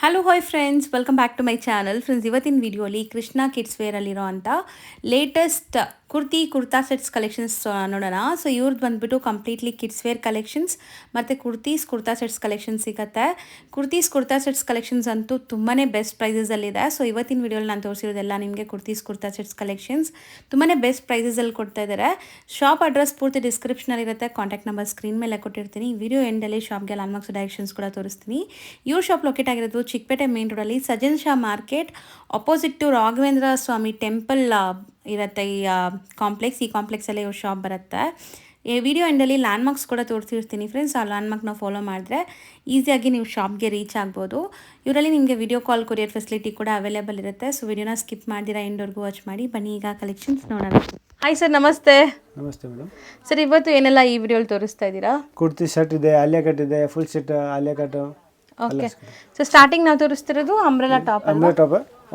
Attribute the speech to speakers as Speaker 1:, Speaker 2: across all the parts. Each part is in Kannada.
Speaker 1: Hello hi friends, welcome back to my channel. Friends, ಇವತ್ತಿನ ವಿಡಿಯೋಲಿ ಕೃಷ್ಣ ಕಿಡ್ಸ್ ವೇರಲ್ಲಿರೋ ಅಂಥ ಲೇಟೆಸ್ಟ್ ಕುರ್ತಾ ಸೆಟ್ಸ್ ಕಲೆಕ್ಷನ್ಸ್ ನೋಡೋಣ. ಸೊ ಇವ್ರದ್ದು ಬಂದುಬಿಟ್ಟು ಕಂಪ್ಲೀಟ್ಲಿ ಕಿಡ್ಸ್ ವೇರ್ ಕಲೆಕ್ಷನ್ಸ್ ಮತ್ತು ಕುರ್ತಾ ಸೆಟ್ಸ್ ಕಲೆಕ್ಷನ್ಸ್ ಸಿಗುತ್ತೆ. ಕುರ್ತಾ ಸೆಟ್ಸ್ ಕಲೆಕ್ಷನ್ಸ್ ಅಂತೂ ತುಂಬಾ ಬೆಸ್ಟ್ ಪ್ರೈಸಸಲ್ಲಿದೆ. ಸೊ ಇವತ್ತಿನ ವಿಡಿಯೋಲಿ ನಾನು ತೋರಿಸಿರೋದೆಲ್ಲ ನಿಮಗೆ ಕುರ್ತಾ ಸೆಟ್ಸ್ ಕಲೆಕ್ಷನ್ಸ್ ತುಂಬಾ ಬೆಸ್ಟ್ ಪ್ರೈಸಸಲ್ಲಿ ಕೊಡ್ತಾ ಇದ್ದಾರೆ. ಶಾಪ್ ಅಡ್ರೆಸ್ ಪೂರ್ತಿ ಡಿಸ್ಕ್ರಿಪ್ಷನಲ್ಲಿರುತ್ತೆ. ಕಾಂಟ್ಯಾಕ್ಟ್ ನಂಬರ್ ಸ್ಕ್ರೀನ್ ಮೇಲೆ ಕೊಟ್ಟಿರ್ತೀನಿ. ವಿಡಿಯೋ ಎಂಡಲ್ಲಿ ಶಾಪ್ಗೆ ಲ್ಯಾಂಡ್ಮಾರ್ಕ್ಸ್ ಡೈರೆಕ್ಷನ್ಸ್ ಕೂಡ ತೋರಿಸ್ತೀನಿ. ಇವ್ರ ಶಾಪ್ ಲೊಕೇಟ್ ಆಗಿರೋದು ಚಿಕ್ಕಪೇಟೆ ಮೇನ್ ರೋಡಲ್ಲಿ Sajjan Shah market opposite to Raghavendra Swamy temple ಇರುತ್ತೆ. ಈ ಕಾಂಪ್ಲೆಕ್ಸಲ್ಲೇ ಇವ್ರ ಶಾಪ್ ಬರುತ್ತೆ. ಈ ವಿಡಿಯೋ ಎಂಡಲ್ಲಿ ಲ್ಯಾಂಡ್ಮಾರ್ಕ್ಸ್ ಕೂಡ ತೋರಿಸಿರ್ತೀನಿ ಫ್ರೆಂಡ್ಸ್. ಆ ಲ್ಯಾಂಡ್ಮಾರ್ಕ್ನ ಫಾಲೋ ಮಾಡಿದ್ರೆ ಈಸಿಯಾಗಿ ನೀವು ಶಾಪ್ಗೆ ರೀಚ್ ಆಗ್ಬೋದು. ಇವರಲ್ಲಿ ನಿಮಗೆ ವಿಡಿಯೋ ಕಾಲ್ ಕೊರಿಯರ್ ಫೆಸಿಲಿಟಿ ಕೂಡ ಅವೈಲೇಬಲ್ ಇರುತ್ತೆ. ಸೊ ವಿಡಿಯೋನ ಸ್ಕಿಪ್ ಮಾಡ್ದಿರಾ ಎಂಡ್ವರೆಗೂ ವಾಚ್ ಮಾಡಿ. ಬನ್ನಿ ಈಗ ಕಲೆಕ್ಷನ್ಸ್ ನೋಡೋಣ. ಹಾಯ್ ಸರ್, ನಮಸ್ತೆ.
Speaker 2: ನಮಸ್ತೆ ಮೇಡಮ್.
Speaker 1: ಸರ್, ಇವತ್ತು ಏನೆಲ್ಲ ಈ ವಿಡಿಯೋಲಿ ತೋರಿಸ್ತಾ ಇದ್ದೀರಾ?
Speaker 2: ಕುರ್ತಿ ಶರ್ಟ್ ಇದೆ, ಆಲಿಯಾ ಕಟ್ ಇದೆ, full set Alia cut.
Speaker 1: Okay. So starting ನಾವು ತೋರಿಸ್ತಿರೋದು ಅಂಬ್ರೆಲಾ ಟಾಪ್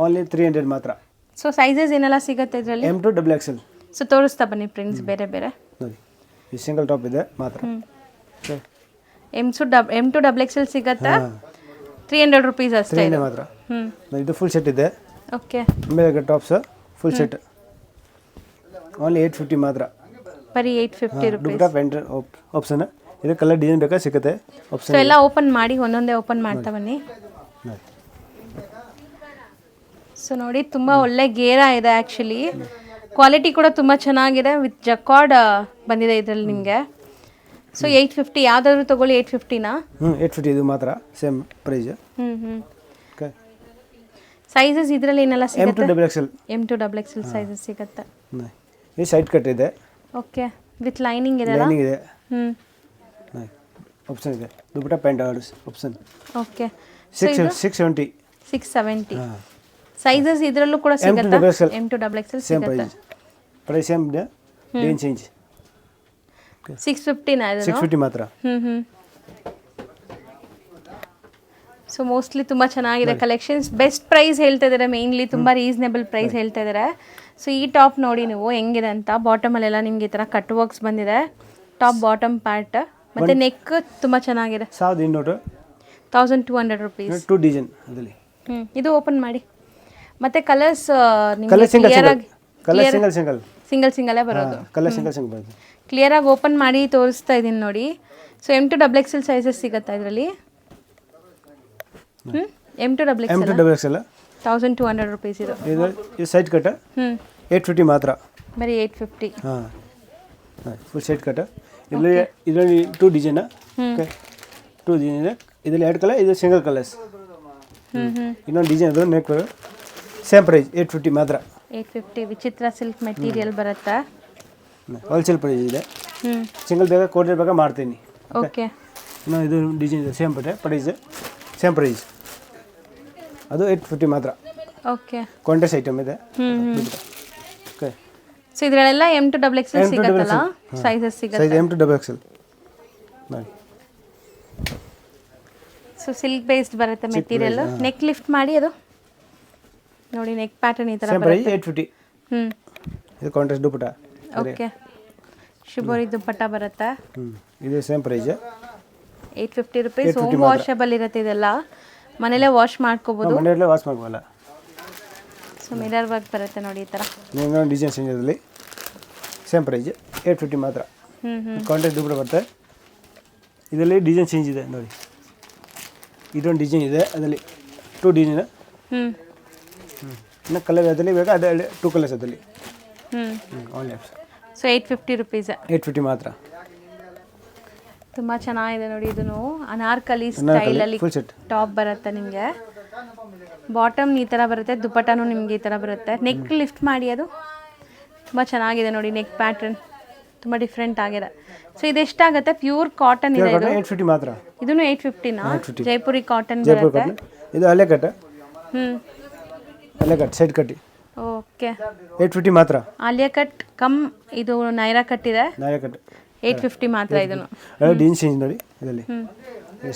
Speaker 2: ಓನ್ಲಿ 300 ಮಾತ್ರ.
Speaker 1: ಸೊ ಸೈಜಸ್ ಏನೆಲ್ಲ ಸಿಗುತ್ತೆ ಇದರಲ್ಲಿ?
Speaker 2: M to XXL.
Speaker 1: ಸೊ ತೋರಿಸ್ತಾ ಬನ್ನಿ ಫ್ರೆಂಡ್ಸ್, ಬೇರೆ ಬೇರೆ
Speaker 2: ನೋಡಿ, ಈ ಸಿಂಗಲ್ ಟಾಪ್ ಇದೆ ಮಾತ್ರ.
Speaker 1: M to XXL ಸಿಗುತ್ತೆ. 300 ರುಪೀಸ್ ಅಷ್ಟೇ
Speaker 2: ಮಾತ್ರ. ಇದು ಫುಲ್ ಸೆಟ್ ಇದೆ.
Speaker 1: ಓಕೆ.
Speaker 2: ಆಮೇಲೆ ಟಾಪ್ಸ್ ಫುಲ್ ಸೆಟ್ ಓನ್ಲಿ 850 ಮಾತ್ರ.
Speaker 1: ಬರೀ 850 ರುಪೀಸ್.
Speaker 2: ದುಪಟ್ಟಾ ಪ್ಯಾಂಟ್ ಆಪ್ಷನ್ ಇದು. ಕಲರ್ ಡಿಸೈನ್ ಬೇಕಾ ಸಿಗುತ್ತೆ ಆಪ್ಷನ್.
Speaker 1: ಸೊ ಎಲ್ಲ ಓಪನ್ ಮಾಡಿ ಒಂದೊಂದೇ ಓಪನ್ ಮಾಡ್ತಾ ಬನ್ನಿ. ಸೊ ನೋಡಿ, ತುಂಬ ಒಳ್ಳೆ ಗೇರ ಇದೆ. ಆ್ಯಕ್ಚುಲಿ ಕ್ವಾಲಿಟಿ ಕೂಡ ತುಂಬ ಚೆನ್ನಾಗಿದೆ. ವಿತ್ ಜಕಾರ್ಡ್ ಬಂದಿದೆ ಇದರಲ್ಲಿ ನಿಮಗೆ. ಸೊ 850 ಯಾವುದಾದ್ರು ತೊಗೊಳ್ಳಿ. 850ನಾ?
Speaker 2: 850 ಇದು ಮಾತ್ರ ಸೇಮ್ ಪ್ರೈಸ್. ಓಕೆ.
Speaker 1: ಸೈಜಸ್ ಇದರಲ್ಲಿ ಏನೆಲ್ಲ ಸಿಗುತ್ತೆ?
Speaker 2: M to
Speaker 1: XXL ಸೈಜಸ್ ಸಿಗುತ್ತೆ.
Speaker 2: ಈ ಸೈಡ್ ಕಟ್ ಇದೆ.
Speaker 1: ಓಕೆ. ವಿತ್ ಲೈನಿಂಗ್ ಇದೆ.
Speaker 2: ಲೈನಿಂಗ್ ಇದೆ. ಆಪ್ಷನ್ ಇದೆ. Dupatta pant option.
Speaker 1: Okay.
Speaker 2: 670.
Speaker 1: Sizes ಇದರಲ್ಲೂ ಕೂಡ ಸಿಗುತ್ತೆ. M to XXL
Speaker 2: ಸೇಮ್
Speaker 1: ಸಿಗುತ್ತೆ.
Speaker 2: ಪ್ರೈಸ್ ಸೇಮ್ ಇದೆ. Design change.
Speaker 1: 650 ನಾ ಇದು?
Speaker 2: 650 ಮಾತ್ರ.
Speaker 1: ಸೊ ಮೋಸ್ಟ್ಲಿ ತುಂಬ ಚೆನ್ನಾಗಿದೆ ಕಲೆಕ್ಷನ್ಸ್. ಬೆಸ್ಟ್ ಪ್ರೈಸ್ ಹೇಳ್ತಾ ಇದ್ದಾರೆ. ಮೇನ್ಲಿ ತುಂಬ ರೀಸನೇಬಲ್ ಪ್ರೈಸ್ ಹೇಳ್ತಾ ಇದ್ದಾರೆ. ಸೊ ಈ ಟಾಪ್ ನೋಡಿ ನೀವು ಹೆಂಗಿದೆ ಅಂತ. ಬಾಟಮಲ್ಲೆಲ್ಲ ನಿಮ್ಗೆ ಈ ಥರ ಕಟ್ ವರ್ಕ್ಸ್ ಬಂದಿದೆ. ಟಾಪ್ ಬಾಟಮ್ ಪಾರ್ಟ್ ಮತ್ತು ನೆಕ್ ತುಂಬ ಚೆನ್ನಾಗಿದೆ.
Speaker 2: 1200
Speaker 1: ರುಪೀಸ್.
Speaker 2: 2 ಡಿಸೈನ್ ಅದರಲ್ಲಿ.
Speaker 1: ಇದು ಓಪನ್ ಮಾಡಿ. ಮತ್ತು ಕಲರ್ಸ್ ಸಿಂಗಲ್ ಬರೋದು. ಕ್ಲಿಯರಾಗಿ ಓಪನ್ ಮಾಡಿ ತೋರಿಸ್ತಾ ಇದ್ದೀನಿ ನೋಡಿ. So M to XXL sizes ಸಿಗುತ್ತಾ ಇದರಲ್ಲಿ? M to XXL 1200 ರುಪೀಸ್ ಇದು.
Speaker 2: ಇದು ಸೈಡ್ ಕಟ್ 850 ಮಾತ್ರ.
Speaker 1: ಬರೀ 850.
Speaker 2: Full side cut. ಇದರಲ್ಲಿ 2 ಡಿಸೈನ್. ಓಕೆ. 2 ಡಿಸೈನ್ ಇದೆ. ಇದರಲ್ಲಿ 2 ಕಲರ್, ಇದು ಸಿಂಗಲ್ ಕಲರ್ಸ್. ಇನ್ನೊಂದು ಡಿಸೈನ್ ಅದು ನೆಕ್ ಸೇಮ್ ಪ್ರೈಸ್ 850 ಮಾತ್ರ.
Speaker 1: 850. ವಿಚಿತ್ರ ಸಿಲ್ಕ್ ಮೆಟೀರಿಯಲ್ ಬರುತ್ತೆ.
Speaker 2: ಹೋಲ್ಸೇಲ್ ಪ್ರೈಸ್ ಇದೆ. ಸಿಂಗಲ್ ಬೇಕಾ ಕೋಟೆಡ್ ಬೇಕಾ ಮಾಡ್ತೀನಿ.
Speaker 1: ಓಕೆ.
Speaker 2: ಇನ್ನೂ ಇದು ಡಿಸೈನ್ ಇದೆ. ಸೇಮ್ ಸೇಮ್ ಪ್ರೈಸ್ ಅದು 850 ಮಾತ್ರ.
Speaker 1: ಓಕೆ.
Speaker 2: ಕಾಂಟ್ರಾಸ್ಟ್ ಐಟಮ್ ಇದೆ. ಓಕೆ.
Speaker 1: ಸೊ ಇದರಲ್ಲೆಲ್ಲ M to XXL ಸಿಗುತ್ತಲ್ಲ, ಸೈಜಸ್ ಸಿಗುತ್ತೆ.
Speaker 2: ಸೈಜ್ M to XXL ನೋಡಿ.
Speaker 1: ಸೊ ಸಿಲ್ಕ್ ಬೇಸ್ಡ್ ಬರುತ್ತೆ ಮೆಟೀರಿಯಲ್. ನೆಕ್ ಲಿಫ್ಟ್ ಮಾಡಿ ಅದು ನೋಡಿ. ನೆಕ್ ಪ್ಯಾಟರ್ನ್ ಈ ಥರ ಬರುತ್ತೆ.
Speaker 2: 850. ಇದು contrast dupatta.
Speaker 1: Okay. Shibori dupatta ಬರುತ್ತೆ.
Speaker 2: ಇದು same price
Speaker 1: 850 rupees. Home washable ಇರುತ್ತೆ. ಇದೆಲ್ಲ ಮನೇಲೇ ವಾಶ್ ಮಾಡ್ಕೋಬೋದು.
Speaker 2: ಮನೆಯಲ್ಲೇ ವಾಶ್ ಮಾಡ್ಬೋಲ್ಲ.
Speaker 1: ಸೊ ಮಿರರ್ ವರ್ಕ್ ಬರುತ್ತೆ ನೋಡಿ ಈ ಥರ.
Speaker 2: ಇನ್ನೊಂದು ಡಿಸೈನ್ ಚೇಂಜ್ ಇದರಲ್ಲಿ. ಸೇಮ್ ಪ್ರೈಸ್ 850 ಮಾತ್ರ. ಕಾಂಟ್ರಾಸ್ಟ್ ದುಪಟ್ಟಾ ಬರುತ್ತೆ. ಇದರಲ್ಲಿ ಡಿಸೈನ್ ಚೇಂಜ್ ಇದೆ ನೋಡಿ. ಇದೊಂದು ಡಿಸೈನ್ ಇದೆ. ಅದರಲ್ಲಿ 2 ಡಿಸೈನ್. ಇನ್ನು ಕಲರ್ ಅದರಲ್ಲಿ ಬೇಕಾ ಅದೇ 2 ಕಲರ್ಸ್ ಅದರಲ್ಲಿ. ಆನ್ಲಿ.
Speaker 1: So 850 rupees.
Speaker 2: 850 ಮಾತ್ರ.
Speaker 1: ತುಂಬ ಚೆನ್ನಾಗಿದೆ ನೋಡಿ. ಇದನ್ನು ಅನಾರ್ಕಲಿ ಸ್ಟೈಲಲ್ಲಿ ಟಾಪ್ ಬರುತ್ತೆ ನಿಮಗೆ. ಬಾಟಮ್ ಈ ಥರ ಬರುತ್ತೆ. ದುಪಟ್ಟಾನು ನಿಮಗೆ ಈ ಥರ ಬರುತ್ತೆ. ನೆಕ್ ಲಿಫ್ಟ್ ಮಾಡಿ. ಅದು ತುಂಬ ಚೆನ್ನಾಗಿದೆ ನೋಡಿ. ನೆಕ್ ಪ್ಯಾಟರ್ನ್ ತುಂಬ ಡಿಫ್ರೆಂಟ್ ಆಗಿದೆ. ಸೊ ಇದೆಷ್ಟಾಗುತ್ತೆ? ಪ್ಯೂರ್ ಕಾಟನ್ ಇದೆ ಇದು.
Speaker 2: 850 ಮಾತ್ರ.
Speaker 1: ಇದನ್ನು 850ನಾ? ಜೈಪುರಿ ಕಾಟನ್ ಬರುತ್ತೆ.
Speaker 2: ಇದು ಹಳೆ ಕಟ್. ಹಳೆ ಕಟ್ ಸೈಡ್ ಕಟ್ಟಿ.
Speaker 1: ಓಕೆ.
Speaker 2: 850 ಮಾತ್ರ.
Speaker 1: ಆಲಿಯಾ ಕಟ್ ಕಮ್ ಇದು ನೈರಾ ಕಟ್ ಇದೆ.
Speaker 2: ನೈರಾ ಕಟ್
Speaker 1: 850 ಮಾತ್ರ. ಇದನ್ನು
Speaker 2: ಡಿಸೈನ್ ಚೇಂಜ್ ನೋಡಿ ಇದರಲ್ಲಿ.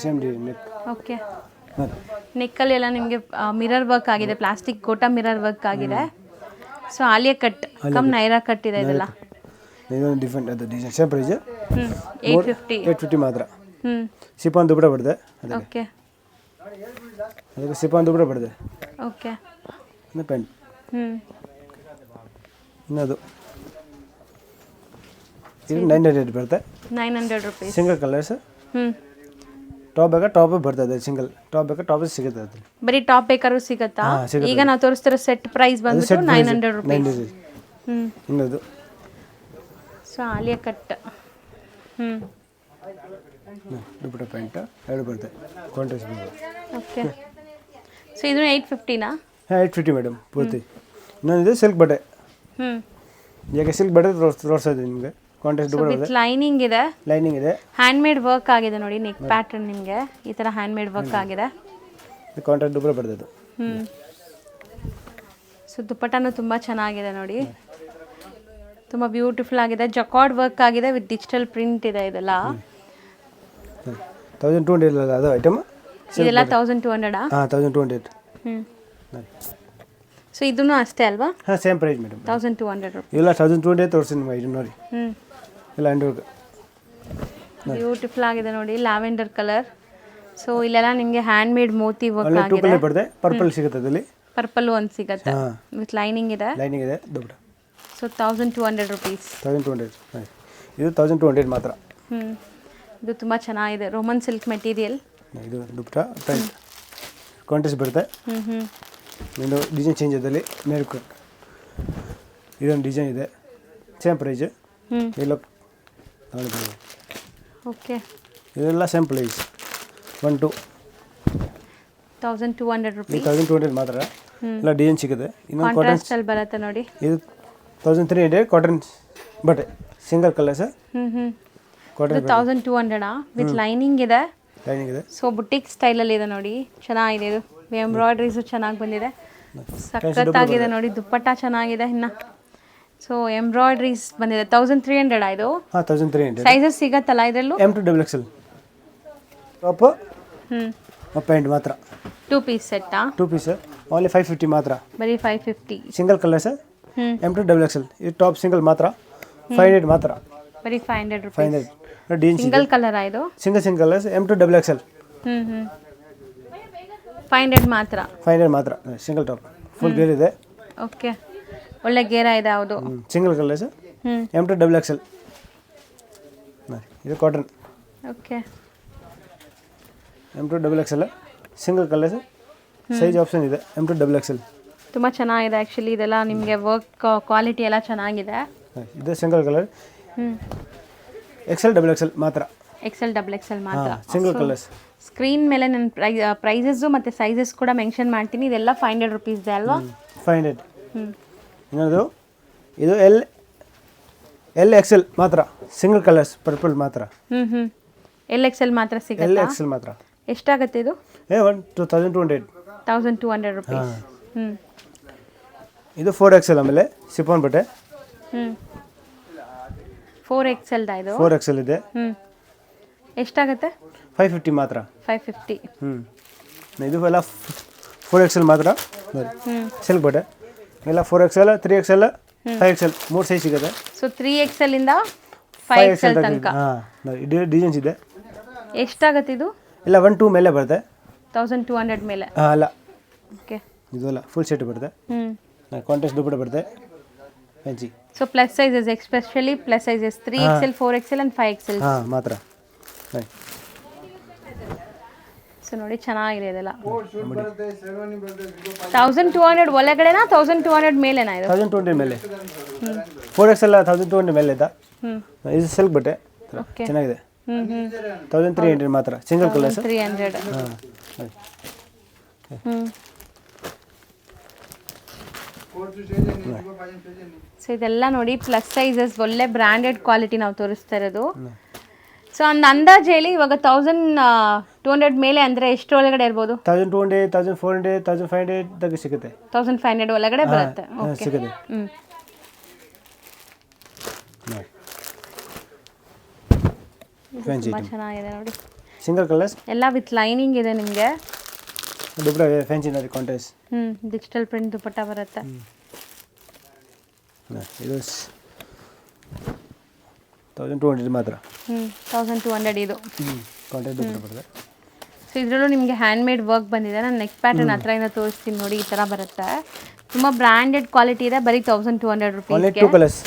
Speaker 2: Same neck.
Speaker 1: ಓಕೆ. ನೆಕ್ಕಲ್ಲಿ ಎಲ್ಲ ನಿಮಗೆ ಮಿರರ್ ವರ್ಕ್ ಆಗಿದೆ. ಪ್ಲಾಸ್ಟಿಕ್ ಗೋಟಾ ಮಿರರ್ ವರ್ಕ್ ಆಗಿದೆ. So Alia cut cum Naira cut ಇದೆ ಇದೆಲ್ಲ.
Speaker 2: ಇದೊಂದು ಡಿಫ್ರೆಂಟ್ ಅದು ಡಿಸೈನ್. ಸೇಮ್ ಪ್ರೈಸ್
Speaker 1: 850
Speaker 2: ಮಾತ್ರ. ಶಿಫಾನ್ ದುಪಟ್ಟಾ ಬರುತ್ತೆ.
Speaker 1: ಓಕೆ.
Speaker 2: ಅದಕ್ಕೆ ಸಿಪಾನ್ ದುಪ್ಪಟ್ಟ ಬರ್ತದೆ.
Speaker 1: ಓಕೆ.
Speaker 2: ಇನ್ನು ಪ್ಯಾಂಟ್. ಇನ್ನದು ಇದು 900 ಬರುತ್ತೆ.
Speaker 1: 900 rupees.
Speaker 2: Single colours. ಟಾಪ್ ಬೇಕಾ ಟಾಪ್ ಬರ್ತದೆ, ಸಿಂಗಲ್ ಟಾಪ್ ಬೇಕಾ ಟಾಪ್ ಸಿಗುತ್ತೆ ಅದು.
Speaker 1: ಬರೀ ಟಾಪ್ ಬೇಕಾದ್ರೂ ಸಿಗುತ್ತಾ? ಈಗ ನಾವು ತೋರಿಸ್ತಿರೋ ಸೆಟ್ ಪ್ರೈಸ್ ಬಂದ್ಬಿಟ್ಟು 900 rupees.
Speaker 2: ಇನ್ನದು
Speaker 1: so Alia cut.
Speaker 2: Dupatta pant ಎರಡು ಬರುತ್ತೆ ಕಾಂಟ್ರಾಸ್ಟ್.
Speaker 1: ಓಕೆ. ಸೊ ಇದು 850ನಾ?
Speaker 2: ಹಾಂ 850 ಮೇಡಮ್ ಪೂರ್ತಿ. ಇನ್ನೊಂದಿದೆ ಸಿಲ್ಕ್ ಬಟ್ಟೆ. ಈಗ ಸಿಲ್ಕ್ ಬಟ್ಟೆ ತೋರಿಸೋದು ನಿಮಗೆ. ಕಾಂಟ್ರಾಸ್ಟ್ ದುಪ್ಪಟ್ಟ
Speaker 1: ವಿತ್ ಲೈನಿಂಗ್ ಇದೆ.
Speaker 2: ಲೈನಿಂಗ್ ಇದೆ.
Speaker 1: ಹ್ಯಾಂಡ್ ಮೇಡ್ ವರ್ಕ್ ಆಗಿದೆ ನೋಡಿ, ನೆಕ್ ಪ್ಯಾಟರ್ನ್ ನಿಮಗೆ ಈ ಥರ ಹ್ಯಾಂಡ್ ಮೇಡ್ ವರ್ಕ್ ಆಗಿದೆ.
Speaker 2: ಕಾಂಟ್ರಾಸ್ಟ್ ದುಪ್ಪಟ್ಟ ಬರ್ತದೆ.
Speaker 1: ಸೊ ದುಪ್ಪಟ್ಟನೂ ತುಂಬ ಚೆನ್ನಾಗಿದೆ ನೋಡಿ, ತುಂಬ ಬ್ಯೂಟಿಫುಲ್ ಆಗಿದೆ. ಜಕಾರ್ಡ್ ವರ್ಕ್ ಆಗಿದೆ ವಿತ್ ಡಿಜಿಟಲ್ ಪ್ರಿಂಟ್ ಇದೆ. ಇದೆಲ್ಲ
Speaker 2: 1200 ಅದು ಐಟಮ್.
Speaker 1: ಇದೆಲ್ಲ 1200.
Speaker 2: ಹಾಂ 1200.
Speaker 1: ಸೊ ಇದೂ ಅಷ್ಟೇ ಅಲ್ವಾ?
Speaker 2: ಹಾಂ ಸೇಮ್ ಪ್ರೈಸ್ ಮೇಡಮ್.
Speaker 1: 1200 rupees.
Speaker 2: ಇಲ್ಲ 1200 ತೋರಿಸಿ ನಿಮಗೆ. ಇದು ನೋಡಿ ಇಲ್ಲ 100.
Speaker 1: ಬ್ಯೂಟಿಫುಲ್ ಆಗಿದೆ ನೋಡಿ, ಲ್ಯಾವೆಂಡರ್ ಕಲರ್. ಸೊ ಇಲ್ಲೆಲ್ಲ ನಿಮಗೆ ಹ್ಯಾಂಡ್ ಮೇಡ್ ಮೋತಿ ವರ್ಕ್ ಆಗಿದೆ.
Speaker 2: 2 ಕಲರ್ ಬರ್ತದೆ. ಪರ್ಪಲ್ ಸಿಗುತ್ತೆ ಅದರಲ್ಲಿ.
Speaker 1: ಪರ್ಪಲ್ ಒಂದು ಸಿಗುತ್ತೆ ವಿತ್ ಲೈನಿಂಗ್ ಇದೆ.
Speaker 2: ಲೈನಿಂಗ್ ಇದೆ ದುಪ್ಪಟ್ಟ.
Speaker 1: So 1200 rupees.
Speaker 2: 1200. ಇದು 1200 ಮಾತ್ರ.
Speaker 1: ಇದು ತುಂಬ ಚೆನ್ನಾಗಿದೆ, ರೋಮನ್ ಸಿಲ್ಕ್ ಮೆಟೀರಿಯಲ್.
Speaker 2: ಇದು ದುಪ್ಪಟ್ಟ ಪ್ಯಾಂಟ್ ಕಾಂಟ್ರಾಸ್ಟ್ ಬರುತ್ತೆ. ಇದು ಡಿಸೈನ್ ಚೇಂಜ್ ಅದಲ್ಲಿ ಮೇಲ್ಕು ಇದೊಂದು ಡಿಸೈನ್ ಇದೆ. Same price. ಎಲ್ಲ
Speaker 1: ಓಕೆ.
Speaker 2: ಇದೆಲ್ಲ ಸೇಮ್ ಪ್ರೈಸ್
Speaker 1: 1200 rupees.
Speaker 2: 1200 ಮಾತ್ರ. ಎಲ್ಲ ಡಿಸೈನ್ ಸಿಗುತ್ತೆ. ಇನ್ನೊಂದು
Speaker 1: ಕಾಂಟ್ರಾಸ್ಟ್ ಅಲ್ಲಿ ಬರುತ್ತೆ ನೋಡಿ.
Speaker 2: ಇದು 1300 ಕಾಟನ್ ಬಟ್ಟೆ ಸಿಂಗಲ್ ಕಲರ್ಸ್.
Speaker 1: ಇದು 1200 ವಿತ್ ಲೈನಿಂಗ್ ಇದೆ.
Speaker 2: ಲೈನಿಂಗ್ ಇದೆ.
Speaker 1: ಸೊ ಬುಟಿಕ್ ಸ್ಟೈಲಲ್ಲಿ ಇದೆ ನೋಡಿ, ಚೆನ್ನಾಗಿದೆ. ಇದು ಎಂಬ್ರಾಯ್ಡ್ರೀಸು ಚೆನ್ನಾಗಿ ಬಂದಿದೆ, ಸಖತ್ತಾಗಿದೆ ನೋಡಿ. ದುಪ್ಪಟ್ಟ ಚೆನ್ನಾಗಿದೆ ಇನ್ನು. ಸೊ ಎಂಬ್ರಾಯ್ಡ್ರೀಸ್ ಬಂದಿದೆ. 1300 ಇದು.
Speaker 2: ಹಾಂ 1300.
Speaker 1: ಸೈಜಸ್ ಸಿಗತ್ತಲ್ಲ ಇದರಲ್ಲೂ?
Speaker 2: M to XXL top pant ಮಾತ್ರ.
Speaker 1: 2 ಪೀಸ್ ಸೆಟ್ಟಾ?
Speaker 2: 2 ಪೀಸ್ ಓನ್ಲಿ 550 ಮಾತ್ರ.
Speaker 1: ಬರೀ 550.
Speaker 2: Single colours. M to XXL. ಇದು ಟಾಪ್ ಸಿಂಗಲ್ ಮಾತ್ರ 500 ಮಾತ್ರ.
Speaker 1: ಬರೀ 500 rupees.
Speaker 2: 500. ಡಿಸೈನ್
Speaker 1: ಸಿಂಗಲ್ ಕಲರ್ ಇದು?
Speaker 2: Single colours M to XXL.
Speaker 1: 500 ಮಾತ್ರ.
Speaker 2: 500 ಮಾತ್ರ. ಸಿಂಗಲ್ ಟಾಪ್ ಫುಲ್ ಗೇರ್ ಇದೆ.
Speaker 1: ಓಕೆ, ಒಳ್ಳೆ ಗೇರ ಇದೆ. ಹೌದು.
Speaker 2: Single colours M to XXL. ಇದು cotton.
Speaker 1: Okay.
Speaker 2: M to XXL single colours. Size option ಇದೆ. M to XXL.
Speaker 1: ತುಂಬ ಚೆನ್ನಾಗಿದೆ ಆ್ಯಕ್ಚುಲಿ. ಇದೆಲ್ಲ ನಿಮಗೆ ವರ್ಕ್ ಕ್ವಾಲಿಟಿ ಎಲ್ಲ ಚೆನ್ನಾಗಿದೆ.
Speaker 2: ಇದು ಸಿಂಗಲ್ ಕಲರ್. XL XXL ಮಾತ್ರ.
Speaker 1: XL XXL ಮಾತ್ರ.
Speaker 2: Single colours.
Speaker 1: ಸ್ಕ್ರೀನ್ ಮೇಲೆ ನಾನು ಪ್ರೈಸಸ್ಸು ಮತ್ತು ಸೈಜಸ್ ಕೂಡ ಮೆನ್ಷನ್ ಮಾಡ್ತೀನಿ. ಇದೆಲ್ಲ 500 rupees ಇದೆ ಅಲ್ವಾ?
Speaker 2: 500. ಇನ್ನೊಂದು ಇದು LXL ಮಾತ್ರ. ಸಿಂಗಲ್ ಕಲರ್ಸ್ ಪರ್ಪಲ್ ಮಾತ್ರ.
Speaker 1: LXL ಮಾತ್ರ ಸಿಗುತ್ತೆ.
Speaker 2: LXL ಮಾತ್ರ.
Speaker 1: ಎಷ್ಟಾಗುತ್ತೆ ಇದು?
Speaker 2: 1200.
Speaker 1: 1200 rupees.
Speaker 2: ಇದು 4XL. ಆಮೇಲೆ ಸಿಫಾನ್ ಬಟ್ಟೆ.
Speaker 1: 4XL ಇದು?
Speaker 2: 4XL ಇದೆ.
Speaker 1: ಎಷ್ಟಾಗುತ್ತೆ?
Speaker 2: 550 ಮಾತ್ರ.
Speaker 1: 550.
Speaker 2: ಇದು ಎಲ್ಲ 4XL ಮಾತ್ರ. ಸಿಲ್ಕ್ ಬಟ್ಟೆ ಎಲ್ಲ 4XL 3XL 5XL 3 ಸೈಜ್ ಸಿಗುತ್ತೆ.
Speaker 1: ಸೊ 3XL ಇಂದ 5XL ತನಕ.
Speaker 2: ಇದು ಡಿಸೈನ್ಸ್ ಇದೆ.
Speaker 1: ಎಷ್ಟಾಗುತ್ತೆ ಇದು?
Speaker 2: ಇಲ್ಲ 1-2 ಮೇಲೆ ಬರುತ್ತೆ.
Speaker 1: 1200 ಮೇಲೆ?
Speaker 2: ಅಲ್ಲ,
Speaker 1: ಓಕೆ.
Speaker 2: ಇದೆಲ್ಲ ಫುಲ್ ಸೆಟ್ ಬರುತ್ತೆ. ಕಾಂಟ್ರಾಸ್ಟ್ ದುಪ್ಪಟ್ಟ ಬರುತ್ತೆ. Fancy.
Speaker 1: So plus sizes, especially plus sizes 3XL 4XL and 5XL
Speaker 2: ಮಾತ್ರ.
Speaker 1: ಸೊ ನೋಡಿ ಚೆನ್ನಾಗಿದೆ ಇದೆಲ್ಲ. 1200 ಒಳಗಡೆನಾ 1200 ಮೇಲೆನಾ ಇದು?
Speaker 2: 1200 ಮೇಲೆ. 4XL 1200 ಮೇಲೆ ಇದೆ. ಇದು ಸಿಲ್ಕ್ ಬಟ್ಟೆ ಚೆನ್ನಾಗಿದೆ. 1300 ಮಾತ್ರ. Single colours.
Speaker 1: 300. ಸೊ ಇದೆಲ್ಲ ನೋಡಿ ಪ್ಲಸ್ ಸೈಜಸ್, ಒಳ್ಳೆ ಬ್ರ್ಯಾಂಡೆಡ್ ಕ್ವಾಲಿಟಿ ನಾವು ತೋರಿಸ್ತಾ ಇರೋದು. ಸೊ ಒಂದು ಅಂದಾಜು ಹೇಳಿ, ಇವಾಗ 1200 ಮೇಲೆ ಅಂದರೆ ಎಷ್ಟರೊಳಗಡೆ ಇರ್ಬೋದು?
Speaker 2: 1200, 1400, 1500 ತನಕ ಸಿಗುತ್ತೆ.
Speaker 1: 1500 ಒಳಗಡೆ ಬರುತ್ತೆ.
Speaker 2: ಸಿಗುತ್ತೆ.
Speaker 1: ತುಂಬ ಚೆನ್ನಾಗಿದೆ ನೋಡಿ.
Speaker 2: ಸಿಂಗಲ್ ಕಲರ್ಸ್
Speaker 1: ಎಲ್ಲ ವಿತ್ ಲೈನಿಂಗ್ ಇದೆ ನಿಮಗೆ.
Speaker 2: ದುಪ್ಪಟ್ಟ ಫ್ಯಾನ್ಸಿ ನೋಡಿ ಕಾಂಟ್ರಾಸ್ಟ್.
Speaker 1: ಡಿಜಿಟಲ್ ಪ್ರಿಂಟ್ ದುಪ್ಪಟ್ಟ ಬರುತ್ತೆ.
Speaker 2: ಇದು 1200 ಮಾತ್ರ.
Speaker 1: 1200 ಇದು.
Speaker 2: ಕಾಂಟ್ರಾಸ್ಟ್ ದುಪ್ಪಟ್ಟ ಬರುತ್ತೆ.
Speaker 1: ಸೊ ಇದರಲ್ಲೂ ನಿಮಗೆ ಹ್ಯಾಂಡ್ಮೇಡ್ ವರ್ಕ್ ಬಂದಿದೆ. ನಾನು ನೆಕ್ ಪ್ಯಾಟರ್ನ್ ಹತ್ರದಿಂದ ತೋರಿಸ್ತೀನಿ ನೋಡಿ. ಈ ಥರ ಬರುತ್ತೆ. ತುಂಬ ಬ್ರ್ಯಾಂಡೆಡ್ ಕ್ವಾಲಿಟಿ ಇದೆ. ಬರೀ 1200 ರುಪೀಸ್ಗೆ.
Speaker 2: 2 ಕಲರ್ಸ್.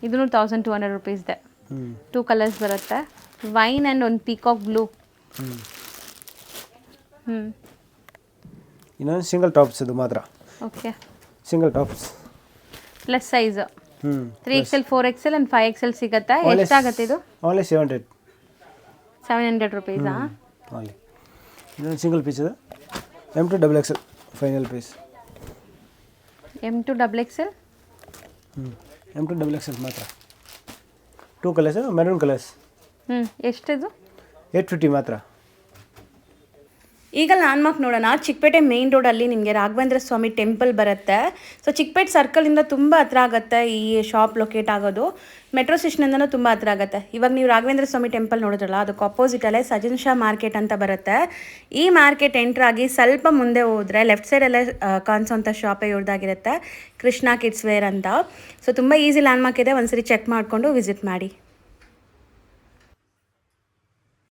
Speaker 1: ಇದೂ 1200 ರುಪೀಸ್ದೆ. 2 ಕಲರ್ಸ್ ಬರುತ್ತೆ. ವೈನ್ ಆ್ಯಂಡ್ ಒಂದು ಪೀಕಾಕ್ ಬ್ಲೂ.
Speaker 2: ಇನ್ನೊಂದು ಸಿಂಗಲ್ ಟಾಪ್ಸ್ ಇದು ಮಾತ್ರ.
Speaker 1: Okay,
Speaker 2: single tops
Speaker 1: plus size 3XL 4XL and 5XL ಸಿಗುತ್ತೆ. ಎಷ್ಟಾಗುತ್ತೆ ಇದು?
Speaker 2: ಓನ್ಲಿ
Speaker 1: 700 ರುಪೀಸಾ?
Speaker 2: ಓನ್ಲಿ. ಇನ್ನೊಂದು ಸಿಂಗಲ್ ಪೀಸ್ ಇದು M2 XXL final piece.
Speaker 1: M2 XXL
Speaker 2: M2 XXL ಮಾತ್ರ. 2 ಕಲರ್ಸ್, ಮೆರೂನ್ ಕಲರ್ಸ್.
Speaker 1: ಎಷ್ಟಿದು?
Speaker 2: 850 ಮಾತ್ರ.
Speaker 1: ಈಗ ಲ್ಯಾಂಡ್ಮಾರ್ಕ್ ನೋಡೋಣ. ಚಿಕ್ಕಪೇಟೆ ಮೇನ್ ರೋಡಲ್ಲಿ ನಿಮಗೆ ರಾಘವೇಂದ್ರ ಸ್ವಾಮಿ ಟೆಂಪಲ್ ಬರುತ್ತೆ. ಸೊ ಚಿಕ್ಕಪೇಟೆ ಸರ್ಕಲಿಂದ ತುಂಬ ಹತ್ರ ಆಗುತ್ತೆ ಈ ಶಾಪ್ ಲೊಕೇಟ್ ಆಗೋದು. ಮೆಟ್ರೋ ಸ್ಟೇಷನಿಂದನೂ ತುಂಬ ಹತ್ರ ಆಗುತ್ತೆ. ಇವಾಗ ನೀವು ರಾಘವೇಂದ್ರ ಸ್ವಾಮಿ ಟೆಂಪಲ್ ನೋಡಿದ್ರಲ್ಲ, ಅದಕ್ಕೆ ಅಪೋಸಿಟಲ್ಲೇ ಸಜನ್ ಶಾ ಮಾರ್ಕೆಟ್ ಅಂತ ಬರುತ್ತೆ. ಈ ಮಾರ್ಕೆಟ್ ಎಂಟ್ರಾಗಿ ಸ್ವಲ್ಪ ಮುಂದೆ ಹೋದರೆ ಲೆಫ್ಟ್ ಸೈಡಲ್ಲೇ ಕಾಣಿಸೋಂಥ ಶಾಪೇ ಇವ್ರದ್ದಾಗಿರುತ್ತೆ, ಕೃಷ್ಣ ಕಿಡ್ಸ್ ವೇರ್ ಅಂತ. ಸೊ ತುಂಬ ಈಸಿ ಲ್ಯಾಂಡ್ಮಾರ್ಕ್ ಇದೆ. ಒಂದ್ಸರಿ ಚೆಕ್ ಮಾಡಿಕೊಂಡು ವಿಸಿಟ್ ಮಾಡಿ.